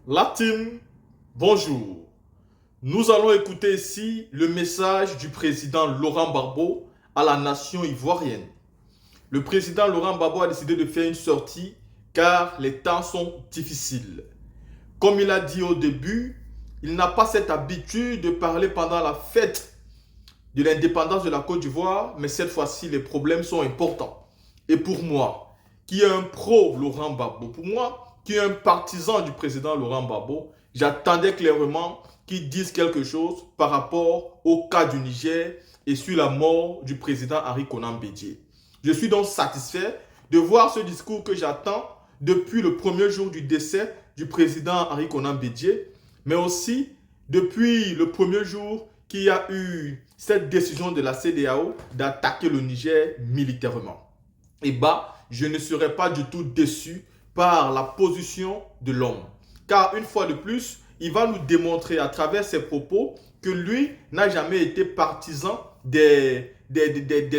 La team, bonjour. Nous allons écouter ici le message du président Laurent Gbagbo à la nation ivoirienne. Le président Laurent Gbagbo a décidé de faire une sortie car les temps sont difficiles. Comme il a dit au début, il n'a pas cette habitude de parler pendant la fête de l'indépendance de la Côte d'Ivoire, mais cette fois-ci, les problèmes sont importants. Et pour moi, qui est un pro Laurent Gbagbo, pour moi, qui est un partisan du président Laurent Gbagbo, j'attendais clairement qu'il dise quelque chose par rapport au cas du Niger et sur la mort du président Henri Konan Bédié. Je suis donc satisfait de voir ce discours que j'attends depuis le premier jour du décès du président Henri Konan Bédié, mais aussi depuis le premier jour qu'il y a eu cette décision de la CEDEAO d'attaquer le Niger militairement. Et bah, je ne serai pas du tout déçu par la position de l'homme. Car une fois de plus, il va nous démontrer à travers ses propos que lui n'a jamais été partisan des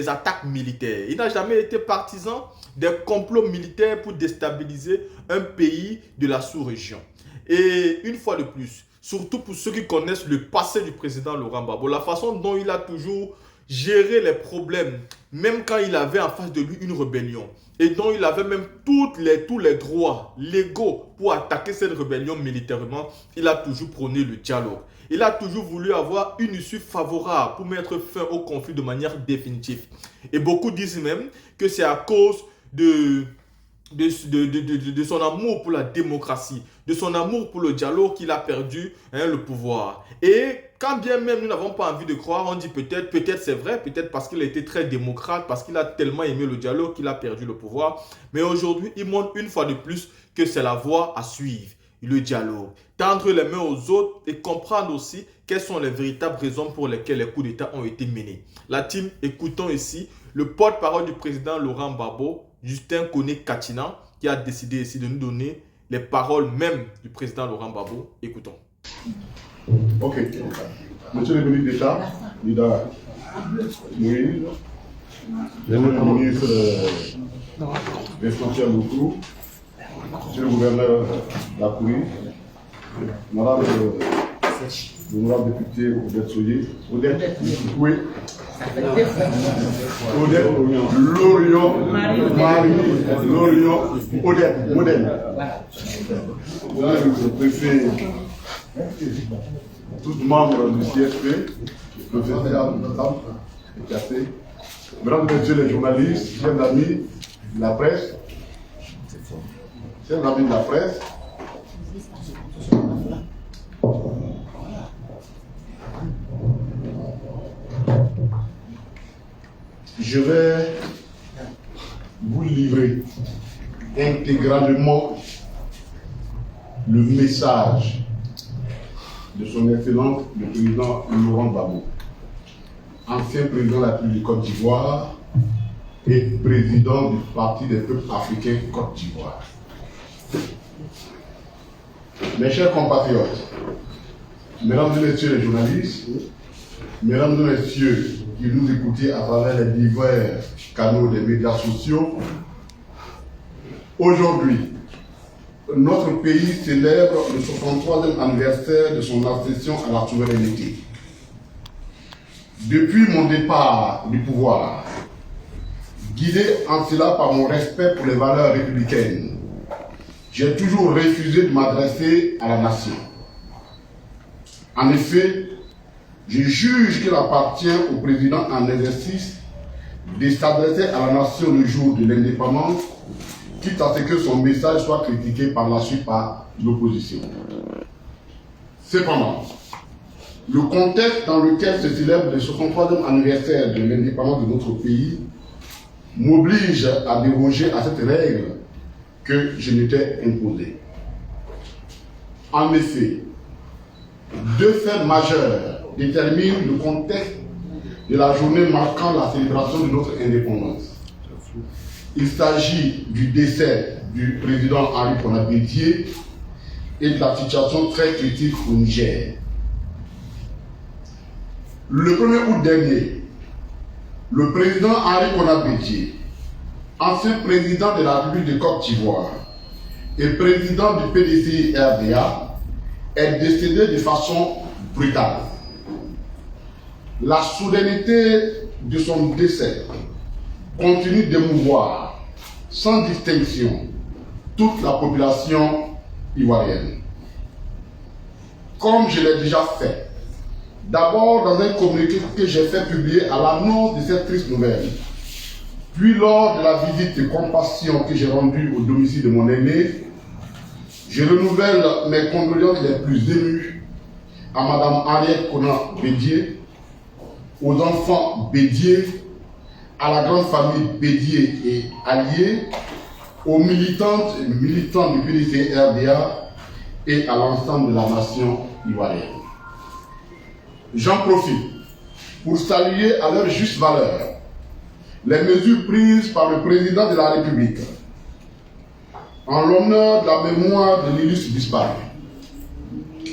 attaques militaires. Il n'a jamais été partisan des complots militaires pour déstabiliser un pays de la sous-région. Et une fois de plus, surtout pour ceux qui connaissent le passé du président Laurent Gbagbo, la façon dont il a toujours géré les problèmes, même quand il avait en face de lui une rébellion, et dont il avait même tous les droits légaux pour attaquer cette rébellion militairement, il a toujours prôné le dialogue. Il a toujours voulu avoir une issue favorable pour mettre fin au conflit de manière définitive. Et beaucoup disent même que c'est à cause de son amour pour la démocratie, de son amour pour le dialogue qu'il a perdu le pouvoir. Et quand bien même nous n'avons pas envie de croire, on dit peut-être c'est vrai, peut-être parce qu'il a été très démocrate, parce qu'il a tellement aimé le dialogue qu'il a perdu le pouvoir. Mais aujourd'hui, il montre une fois de plus que c'est la voie à suivre, le dialogue. Tendre les mains aux autres et comprendre aussi quelles sont les véritables raisons pour lesquelles les coups d'État ont été menés. La team, écoutons ici le porte-parole du président Laurent Gbagbo, Justin Koné-Katina, qui a décidé ici de nous donner les paroles même du président Laurent Gbagbo. Écoutons. Ok. Monsieur le ministre d'État, Lida Moïse, le ministre des Frontières locaux, monsieur le gouverneur Lacouri, madame l'honorable député Odette Soyer, Odette oui. Odette Lorion, Marie Lorion, Odette, modèle. Le préfet, tous membres du CSP, le professeur mesdames et messieurs les journalistes, chers amis de la presse, je vais vous livrer intégralement le message de son Excellence le président Laurent Gbagbo, ancien président de la République de Côte d'Ivoire et président du Parti des peuples africains Côte d'Ivoire. Mes chers compatriotes, mesdames et messieurs les journalistes, mesdames et messieurs qui nous écoutez à travers les divers canaux des médias sociaux, aujourd'hui, notre pays célèbre le 63e anniversaire de son accession à la souveraineté. Depuis mon départ du pouvoir, guidé en cela par mon respect pour les valeurs républicaines, j'ai toujours refusé de m'adresser à la nation. En effet, je juge qu'il appartient au président en exercice de s'adresser à la nation le jour de l'indépendance, quitte à ce que son message soit critiqué par la suite par l'opposition. Cependant, le contexte dans lequel se célèbre le 63e anniversaire de l'indépendance de notre pays m'oblige à déroger à cette règle que je m'étais imposée. En effet, deux faits majeurs déterminent le contexte de la journée marquant la célébration de notre indépendance. Il s'agit du décès du président Henri Konan Bédié et de la situation très critique au Niger. Le 1er août dernier, le président Henri Konan Bédié, ancien président de la République de Côte d'Ivoire et président du PDCI-RDA, est décédé de façon brutale. La soudaineté de son décès continue d'émouvoir sans distinction toute la population ivoirienne. Comme je l'ai déjà fait, d'abord dans un communiqué que j'ai fait publier à l'annonce de cette triste nouvelle, puis lors de la visite de compassion que j'ai rendue au domicile de mon aîné, je renouvelle mes condoléances les plus émues à Mme Henriette Konan Bédié, aux enfants Bédié, à la grande famille Bédié et alliés, aux militantes et militants du PDC-RDA et à l'ensemble de la nation ivoirienne. J'en profite pour saluer à leur juste valeur les mesures prises par le président de la République en l'honneur de la mémoire de l'illustre disparu.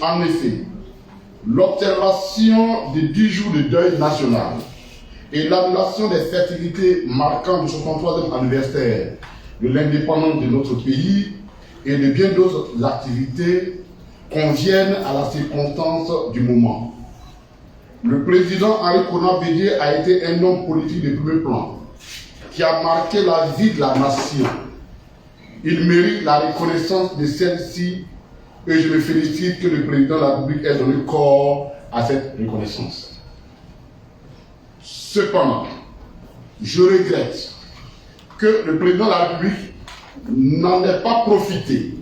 En effet, l'observation de 10 jours de deuil national et l'annulation des festivités marquant le 63e anniversaire de l'indépendance de notre pays et de bien d'autres activités conviennent à la circonstance du moment. Le président Henri Konan Bédié a été un homme politique de premier plan qui a marqué la vie de la nation. Il mérite la reconnaissance de celle-ci et je me félicite que le président de la République ait donné corps à cette reconnaissance. Cependant, je regrette que le président de la République n'en ait pas profité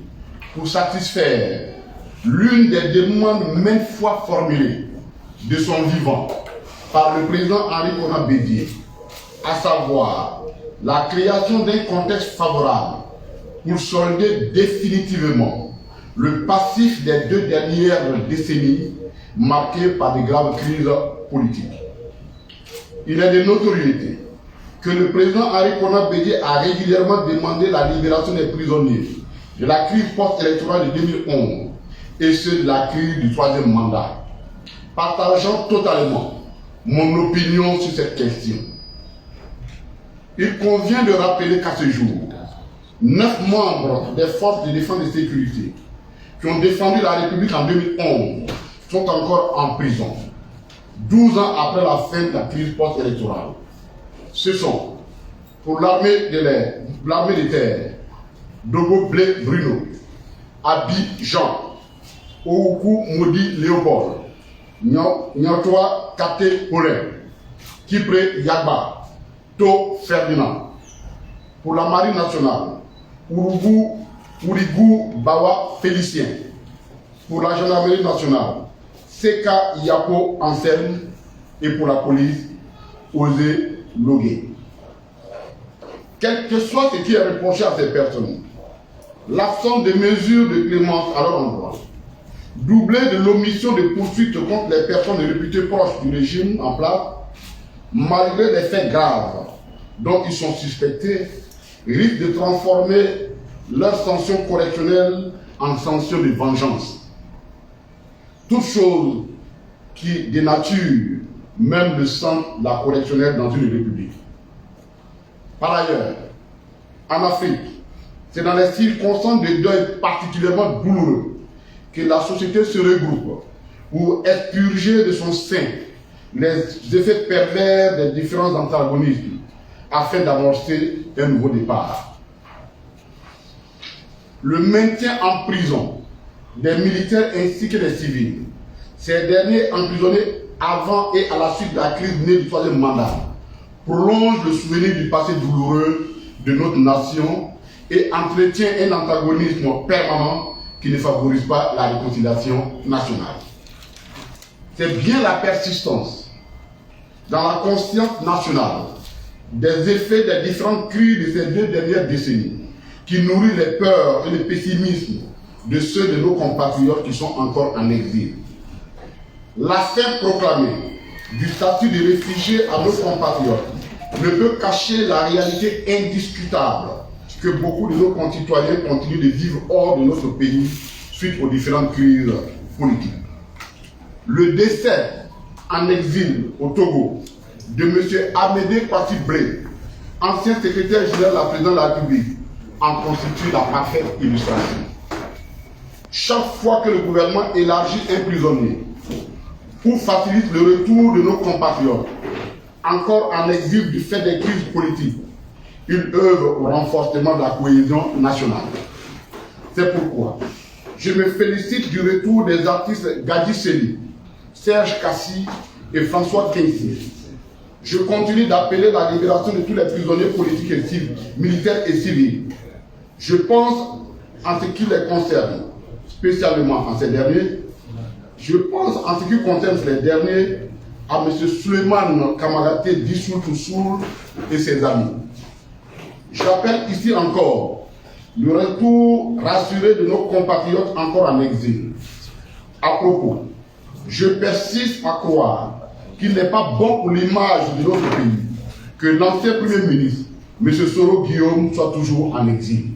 pour satisfaire l'une des demandes maintes fois formulées de son vivant par le président Henri Konan Bédié, à savoir la création d'un contexte favorable pour solder définitivement le passif des 2 dernières décennies marquées par de graves crises politiques. Il est de notoriété que le président Henri Konan Bédié a régulièrement demandé la libération des prisonniers de la crise post-électorale de 2011 et ceux de la crise du 3e mandat, partageant totalement mon opinion sur cette question. Il convient de rappeler qu'à ce jour, 9 membres des forces de défense et de sécurité qui ont défendu la République en 2011 sont encore en prison, 12 ans après la fin de la crise post-électorale. Ce sont, pour l'armée de l'air, l'armée de terre, Dogo Blé Bruno, Abi Jean, Oukou Modi Léopold, Nyotoa Kate Paulin, Kipré Yagba, To Ferdinand. Pour la marine nationale, Ourigou Bawa Félicien. Pour la gendarmerie nationale, Seka Yapo Anselme. Et pour la police, Osé Logué. Quel que soit ce qui est reproché à ces personnes, l'absence de mesures de clémence à leur endroit, doublé de l'omission de poursuites contre les personnes réputées proches du régime en place, malgré les faits graves dont ils sont suspectés, risque de transformer leur sanction correctionnelle en sanction de vengeance. Toute chose qui dénature même le centre de la correctionnelle dans une république. Par ailleurs, en Afrique, c'est dans les circonstances de deuil particulièrement douloureux que la société se regroupe pour expurger de son sein les effets pervers des différents antagonismes afin d'amorcer un nouveau départ. Le maintien en prison des militaires ainsi que des civils, ces derniers emprisonnés avant et à la suite de la crise née du 3e mandat, prolonge le souvenir du passé douloureux de notre nation et entretient un antagonisme permanent qui ne favorise pas la réconciliation nationale. C'est bien la persistance dans la conscience nationale des effets des différentes crises de ces 2 dernières décennies qui nourrit les peurs et le pessimisme de ceux de nos compatriotes qui sont encore en exil. La fin proclamée du statut de réfugié à nos compatriotes ne peut cacher la réalité indiscutable que beaucoup de nos concitoyens continuent de vivre hors de notre pays suite aux différentes crises politiques. Le décès en exil au Togo de M. Amédée Kwasi Blé, ancien secrétaire général de la présidence de la République, en constitue la parfaite illustration. chaque fois que le gouvernement élargit un prisonnier ou facilite le retour de nos compatriotes encore en exil du fait des crises politiques, il œuvre au renforcement de la cohésion nationale. C'est pourquoi je me félicite du retour des artistes Gadi Sely, Serge Kassi et François Kensy. Je continue d'appeler la libération de tous les prisonniers politiques et civils, militaires et civils. Je pense, en ce qui les concerne, spécialement en ces derniers, je pense en ce qui concerne les derniers à M. Suleiman Kamagaté Dissou Toussoul et ses amis. J'appelle ici encore le retour rassuré de nos compatriotes encore en exil. À propos, je persiste à croire qu'il n'est pas bon pour l'image de notre pays que l'ancien Premier ministre, M. Soro Guillaume, soit toujours en exil.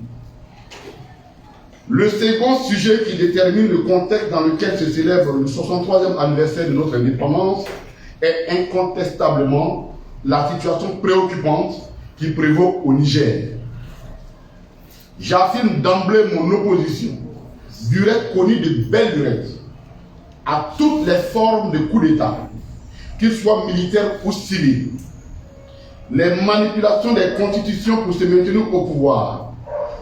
Le second sujet qui détermine le contexte dans lequel se célèbre le 63e anniversaire de notre indépendance est incontestablement la situation préoccupante qui prévaut au Niger. J'affirme d'emblée mon opposition, durée connue de belle lurette, à toutes les formes de coup d'État, qu'ils soient militaires ou civils. Les manipulations des constitutions pour se maintenir au pouvoir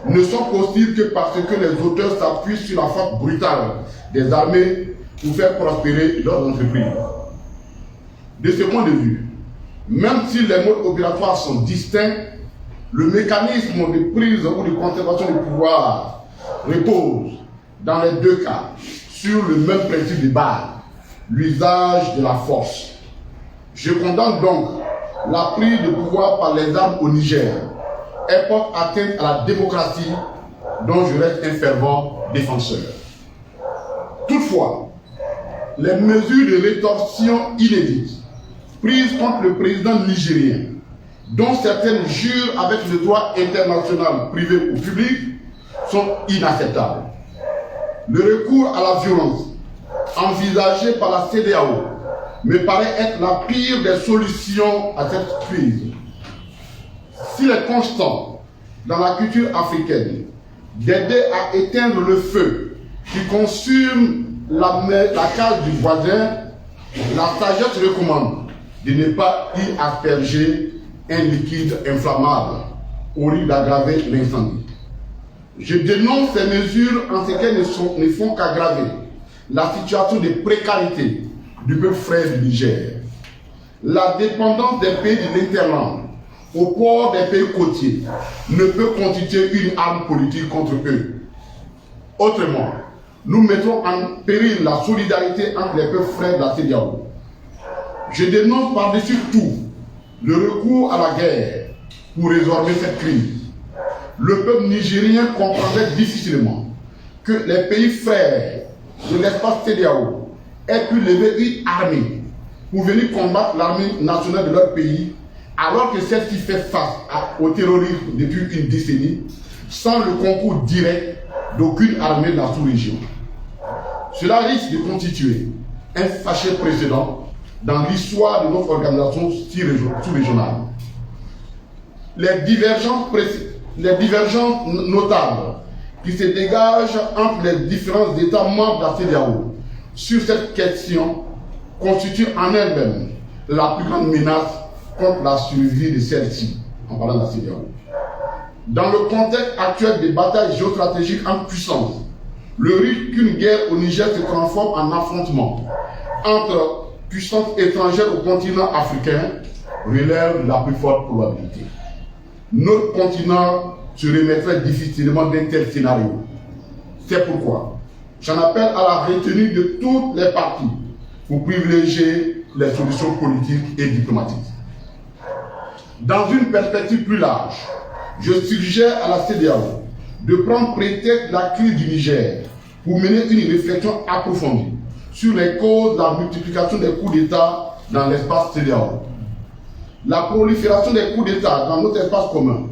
ne sont possibles que parce que les auteurs s'appuient sur la frappe brutale des armées pour faire prospérer leurs entreprises. De ce point de vue, même si les modes opératoires sont distincts, le mécanisme de prise ou de conservation du pouvoir repose, dans les deux cas, sur le même principe de base, l'usage de la force. Je condamne donc la prise de pouvoir par les armes au Niger. Elle porte atteinte à la démocratie dont je reste un fervent défenseur. Toutefois, les mesures de rétorsion inédites prises contre le président nigérien, dont certaines jurent avec le droit international privé ou public, sont inacceptables. Le recours à la violence envisagé par la CEDEAO me paraît être la pire des solutions à cette crise. S'il est constant dans la culture africaine d'aider à éteindre le feu qui consume la case du voisin, la sagesse recommande de ne pas y asperger un liquide inflammable au risque d'aggraver l'incendie. Je dénonce ces mesures en ce qu'elles ne font qu'aggraver la situation de précarité du peuple frère du Niger. La dépendance des pays de l'Interland au port des pays côtiers ne peut constituer une arme politique contre eux. Autrement, nous mettons en péril la solidarité entre les peuples frères de la CEDEAO. Je dénonce par-dessus tout le recours à la guerre pour résorber cette crise. Le peuple nigérien comprendrait difficilement que les pays frères de l'espace CEDEAO aient pu lever une armée pour venir combattre l'armée nationale de leur pays, alors que celle-ci fait face au terrorisme depuis une décennie, sans le concours direct d'aucune armée de la sous-région. Cela risque de constituer un fâcheux précédent dans l'histoire de notre organisation sous-régionale. Les divergences notables qui se dégagent entre les différents États membres de la CEDEAO sur cette question constituent en elles-mêmes la plus grande menace contre la survie de celle-ci, en parlant de la CEDEAO. Dans le contexte actuel des batailles géostratégiques en puissance, le risque qu'une guerre au Niger se transforme en affrontement entre puissances étrangères au continent africain relève de la plus forte probabilité. Notre continent se remettrait difficilement d'un tel scénario. C'est pourquoi j'en appelle à la retenue de toutes les parties pour privilégier les solutions politiques et diplomatiques. Dans une perspective plus large, je suggère à la CEDEAO de prendre prétexte de la crise du Niger pour mener une réflexion approfondie sur les causes de la multiplication des coups d'État dans l'espace CEDEAO. La prolifération des coups d'État dans notre espace commun,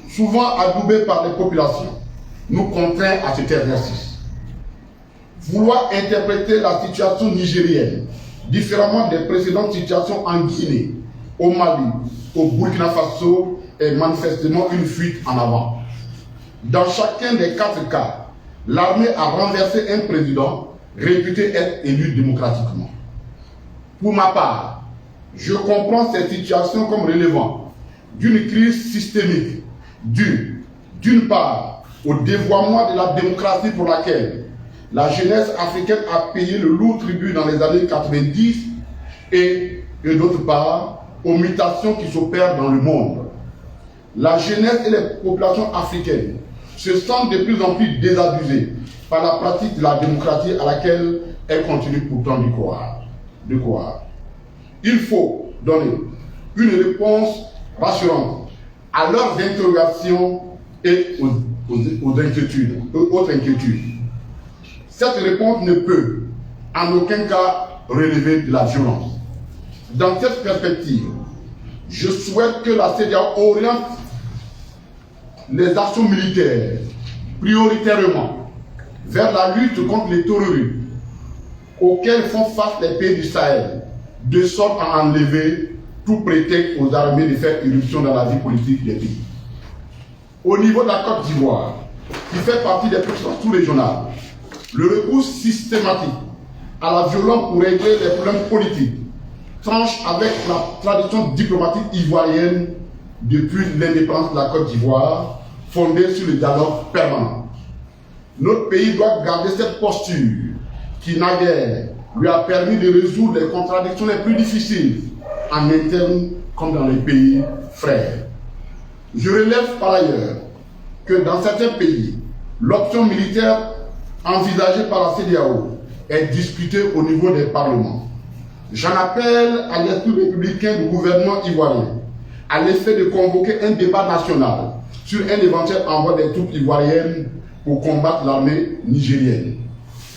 souvent adoubée par les populations, nous contraint à cet exercice. Vouloir interpréter la situation nigérienne différemment des précédentes situations en Guinée, au Mali, au Burkina Faso est manifestement une fuite en avant. Dans chacun des 4 cas, l'armée a renversé un président réputé être élu démocratiquement. Pour ma part, je comprends cette situation comme relevant d'une crise systémique due, d'une part, au dévoiement de la démocratie pour laquelle la jeunesse africaine a payé le lourd tribut dans les années 90 et d'autre part, aux mutations qui s'opèrent dans le monde. La jeunesse et les populations africaines se sentent de plus en plus désabusées par la pratique de la démocratie à laquelle elles continuent pourtant de croire. Il faut donner une réponse rassurante à leurs interrogations et aux autres inquiétudes. Cette réponse ne peut en aucun cas relever de la violence. Dans cette perspective, je souhaite que la CEDEAO oriente les actions militaires prioritairement vers la lutte contre les terroristes auxquels font face les pays du Sahel, de sorte à enlever tout prétexte aux armées de faire irruption dans la vie politique des pays. Au niveau de la Côte d'Ivoire, qui fait partie des puissances sous-régionales, le recours systématique à la violence pour régler les problèmes politiques tranche avec la tradition diplomatique ivoirienne depuis l'indépendance de la Côte d'Ivoire, fondée sur le dialogue permanent. Notre pays doit garder cette posture qui, naguère, lui a permis de résoudre les contradictions les plus difficiles en interne comme dans les pays frères. Je relève par ailleurs que dans certains pays, l'option militaire envisagée par la CEDEAO est discutée au niveau des parlements. J'en appelle à l'esprit républicain du gouvernement ivoirien à l'effet de convoquer un débat national sur un éventuel envoi des troupes ivoiriennes pour combattre l'armée nigérienne.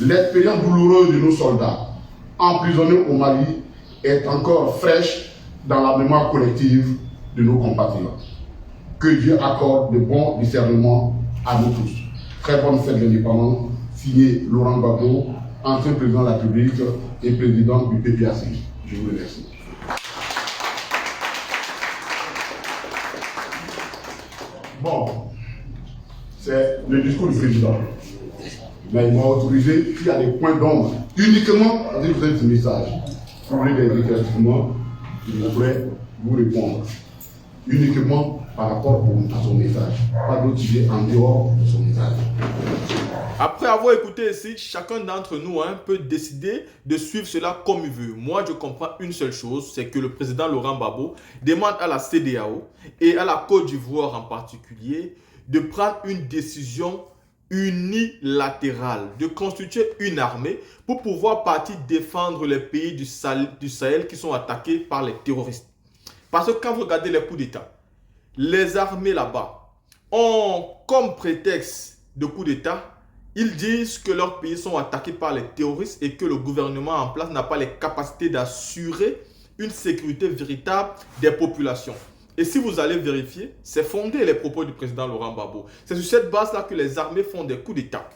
L'expérience douloureuse de nos soldats emprisonnés au Mali est encore fraîche dans la mémoire collective de nos compatriotes. Que Dieu accorde de bons discernements à nous tous. Très bonne fête de l'indépendance, signé Laurent Gbagbo, ancien président de la République et président du PPAC. Je vous remercie. Bon, c'est le discours du président. Mais il m'a autorisé, s'il y a des points d'ombre, uniquement à dire ce message. Si vous voulez des éclaircissements, je pourrais vous répondre. Uniquement par rapport à son message. Pas d'autre sujet en dehors de son message. Après avoir écouté ici, chacun d'entre nous peut décider de suivre cela comme il veut. Moi, je comprends une seule chose, c'est que le président Laurent Gbagbo demande à la CEDEAO et à la Côte d'Ivoire en particulier de prendre une décision unilatérale, de constituer une armée pour pouvoir partir défendre les pays du Sahel qui sont attaqués par les terroristes. Parce que quand vous regardez les coups d'État, les armées là-bas ont comme prétexte de coup d'État, ils disent que leurs pays sont attaqués par les terroristes et que le gouvernement en place n'a pas les capacités d'assurer une sécurité véritable des populations. Et si vous allez vérifier, c'est fondé les propos du président Laurent Gbagbo. C'est sur cette base-là que les armées font des coups d'État.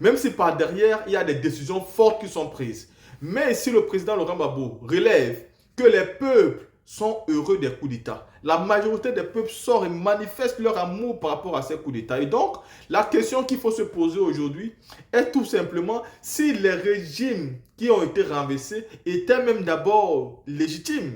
Même si par derrière, il y a des décisions fortes qui sont prises. Mais si le président Laurent Gbagbo relève que les peuples sont heureux des coups d'État, la majorité des peuples sort et manifestent leur amour par rapport à ces coups d'État. Et donc, la question qu'il faut se poser aujourd'hui est tout simplement si les régimes qui ont été renversés étaient même d'abord légitimes.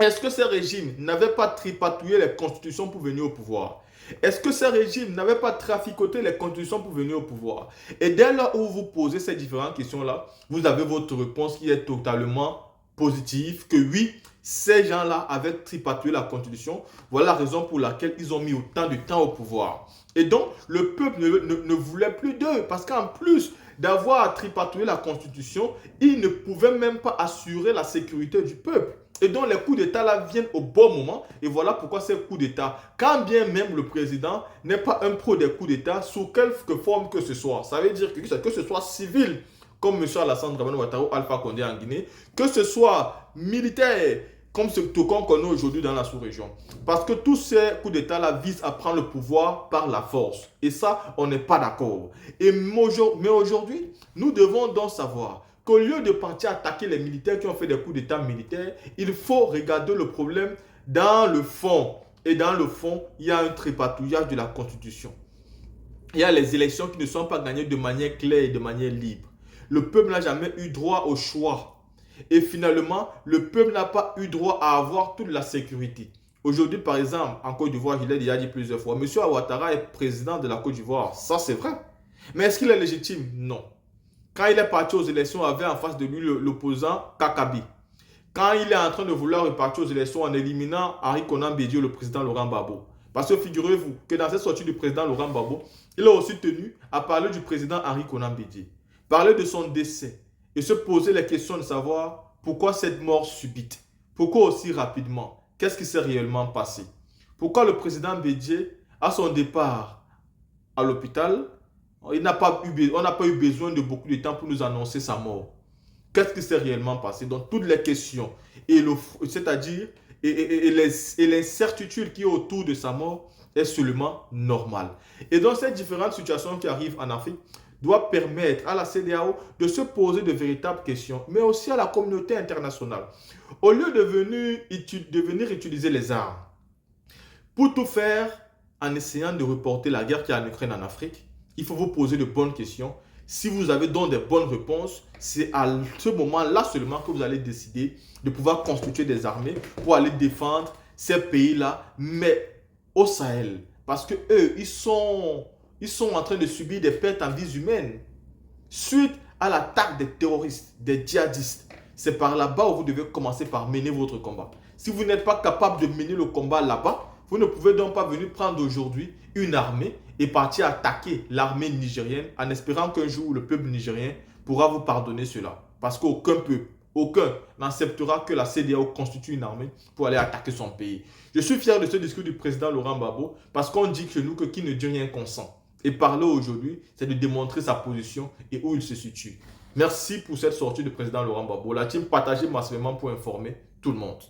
Est-ce que ces régimes n'avaient pas tripatouillé les constitutions pour venir au pouvoir? Est-ce que ces régimes n'avaient pas traficoté les constitutions pour venir au pouvoir? Et dès lors où vous posez ces différentes questions-là, vous avez votre réponse qui est totalement positive, que oui, ces gens-là avaient tripatouillé la constitution. Voilà la raison pour laquelle ils ont mis autant de temps au pouvoir. Et donc, le peuple ne voulait plus d'eux, parce qu'en plus d'avoir tripatouillé la constitution, ils ne pouvaient même pas assurer la sécurité du peuple. Et donc les coups d'État là viennent au bon moment. Et voilà pourquoi ces coups d'État, quand bien même le président n'est pas un pro des coups d'État, sous quelque forme que ce soit, ça veut dire que ce soit civil, comme M. Alassane Dramane Ouattara, Alpha Condé en Guinée, que ce soit militaire, comme ce qu'on connaît aujourd'hui dans la sous-région. Parce que tous ces coups d'État là visent à prendre le pouvoir par la force. Et ça, on n'est pas d'accord. Mais aujourd'hui, nous devons donc savoir qu'au lieu de partir attaquer les militaires qui ont fait des coups d'État militaires, il faut regarder le problème dans le fond. Et dans le fond, il y a un tripatouillage de la Constitution. il y a les élections qui ne sont pas gagnées de manière claire et de manière libre. Le peuple n'a jamais eu droit au choix. Et finalement, le peuple n'a pas eu droit à avoir toute la sécurité. Aujourd'hui, par exemple, en Côte d'Ivoire, je l'ai déjà dit plusieurs fois, M. Ouattara est président de la Côte d'Ivoire. Ça, c'est vrai. Mais est-ce qu'il est légitime? Non. Quand il est parti aux élections, il avait en face de lui l'opposant Kakabi. Quand il est en train de vouloir repartir aux élections en éliminant Henri Konan Bédié, le président Laurent Gbagbo. Parce que figurez-vous que dans cette sortie du président Laurent Gbagbo, il a aussi tenu à parler du président Henri Konan Bédié, parler de son décès et se poser la question de savoir pourquoi cette mort subite, pourquoi aussi rapidement, qu'est-ce qui s'est réellement passé, pourquoi le président Bédié, à son départ à l'hôpital, on n'a pas eu besoin de beaucoup de temps pour nous annoncer sa mort. Qu'est-ce qui s'est réellement passé? Donc, toutes les questions, c'est-à-dire et l'incertitude qui est autour de sa mort est seulement normale. Et donc, ces différentes situations qui arrivent en Afrique doivent permettre à la CEDEAO de se poser de véritables questions, mais aussi à la communauté internationale. Au lieu de venir utiliser les armes pour tout faire en essayant de reporter la guerre qui est en Ukraine en Afrique, il faut vous poser de bonnes questions. Si vous avez donc des bonnes réponses, c'est à ce moment-là seulement que vous allez décider de pouvoir constituer des armées pour aller défendre ces pays-là, mais au Sahel. Parce que eux, ils sont en train de subir des pertes en vies humaines suite à l'attaque des terroristes, des djihadistes. C'est par là-bas où vous devez commencer par mener votre combat. Si vous n'êtes pas capable de mener le combat là-bas, vous ne pouvez donc pas venir prendre aujourd'hui une armée et partir attaquer l'armée nigérienne en espérant qu'un jour le peuple nigérien pourra vous pardonner cela. Parce qu'aucun peuple, aucun n'acceptera que la CEDEAO constitue une armée pour aller attaquer son pays. Je suis fier de ce discours du président Laurent Gbagbo parce qu'on dit chez nous que qui ne dit rien consent. Et parler aujourd'hui, c'est de démontrer sa position et où il se situe. Merci pour cette sortie du président Laurent Gbagbo. La team partagez massivement pour informer tout le monde.